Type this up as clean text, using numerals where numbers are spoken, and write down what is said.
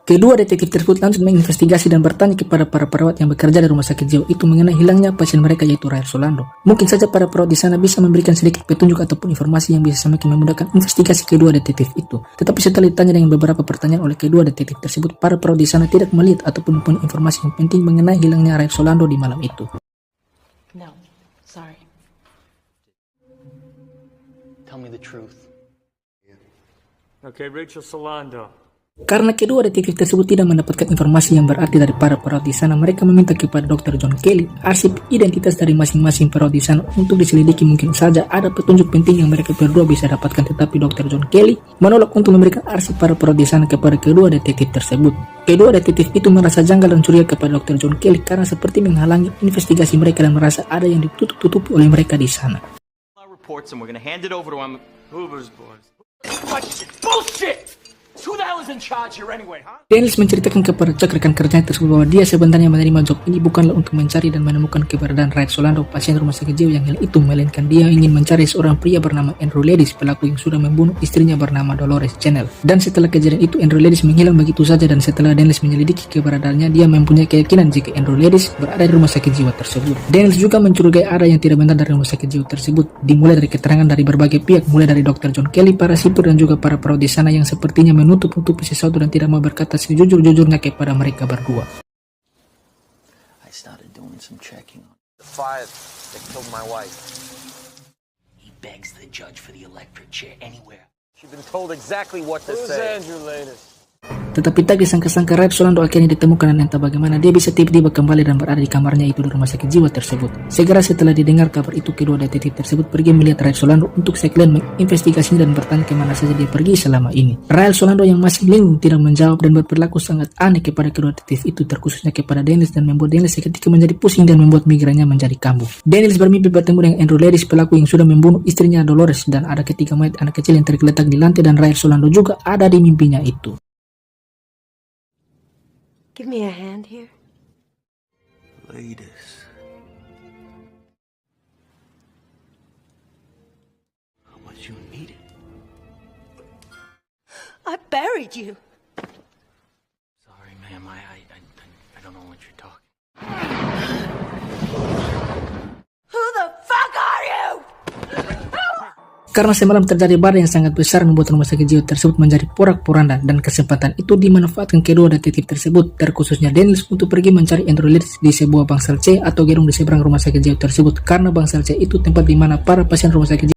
Kedua detektif tersebut langsung menginvestigasi dan bertanya kepada para perawat yang bekerja di rumah sakit jiwa itu mengenai hilangnya pasien mereka yaitu Rael Solando. Mungkin saja para perawat di sana bisa memberikan sedikit petunjuk ataupun informasi yang bisa semakin memudahkan investigasi kedua detektif itu. Tetapi setelah ditanya dengan beberapa pertanyaan oleh kedua detektif tersebut, para perawat di sana tidak melihat ataupun mempunyai informasi yang penting mengenai hilangnya Rael Solando di malam itu. No, sorry. Tell me the truth. Okay, Rachel Solando. Karena kedua detektif tersebut tidak mendapatkan informasi yang berarti dari para perawat di sana, mereka meminta kepada Dr. John Kelly arsip identitas dari masing-masing perawat di sana untuk diselidiki. Mungkin saja ada petunjuk penting yang mereka berdua bisa dapatkan, tetapi Dr. John Kelly menolak untuk memberikan arsip para perawat di sana kepada kedua detektif tersebut. Kedua detektif itu merasa janggal dan curiga kepada Dr. John Kelly karena seperti menghalangi investigasi mereka dan merasa ada yang ditutup-tutupi oleh mereka di sana. Reports and we're gonna hand it over to him. Hoover's boys. Bullshit! Who the hell is in charge here anyway, huh? Daniels menceritakan kepada Chuck rekan kerjanya tersebut bahwa dia sebenarnya menerima job ini bukanlah untuk mencari dan menemukan keberadaan Rael Solando, pasien rumah sakit jiwa yang hilang itu, melainkan dia ingin mencari seorang pria bernama Andrew Ledis, pelaku yang sudah membunuh istrinya bernama Dolores Channel. Dan setelah kejadian itu, Andrew Ledis menghilang begitu saja, dan setelah Daniels menyelidiki keberadaannya, dia mempunyai keyakinan jika Andrew Ledis berada di rumah sakit jiwa tersebut. Daniels juga mencurigai ada yang tidak benar dari rumah sakit jiwa tersebut, dimulai dari keterangan dari berbagai pihak, mulai dari Dr. John Kelly, para sipir, dan juga para perawat di sana yang sepertinya menutup-nutupi sesuatu dan tidak mau berkata sejujur-jujurnya kepada mereka berdua. I started doing some checking on the fire that killed my wife. He begs the judge for the electric chair anywhere. She's been told exactly what to say. Who's Andrew Latest? Tetapi tak disangka-sangka Rael Solando akhirnya ditemukan dan entah bagaimana dia bisa tiba-tiba kembali dan berada di kamarnya itu di rumah sakit jiwa tersebut. Segera setelah didengar kabar itu, kedua detektif tersebut pergi melihat Rael Solando untuk sekalian menginvestigasinya dan bertanya kemana saja dia pergi selama ini. Rael Solando yang masih linglung tidak menjawab dan berperilaku sangat aneh kepada kedua detektif itu, terkhususnya kepada Daniels, dan membuat Daniels seketika menjadi pusing dan membuat migranya menjadi kambuh. Daniels bermimpi bertemu dengan Andrew Ledis, pelaku yang sudah membunuh istrinya Dolores, dan ada ketiga mayat anak kecil yang tergeletak di lantai, dan Rael Solando juga ada di mimpinya itu. Give me a hand here. Latest. How much you need it? I buried you. Sorry, ma'am. I don't know what you're talking. Who the fuck are you? Karena semalam terjadi badai yang sangat besar membuat rumah sakit jiwa tersebut menjadi porak-poranda, dan kesempatan itu dimanfaatkan kedua detektif tersebut, terkhususnya Daniels, untuk pergi mencari Andrew Ledis di sebuah bangsal C atau gedung di seberang rumah sakit jiwa tersebut, karena bangsal C itu tempat di mana para pasien rumah sakit jiwa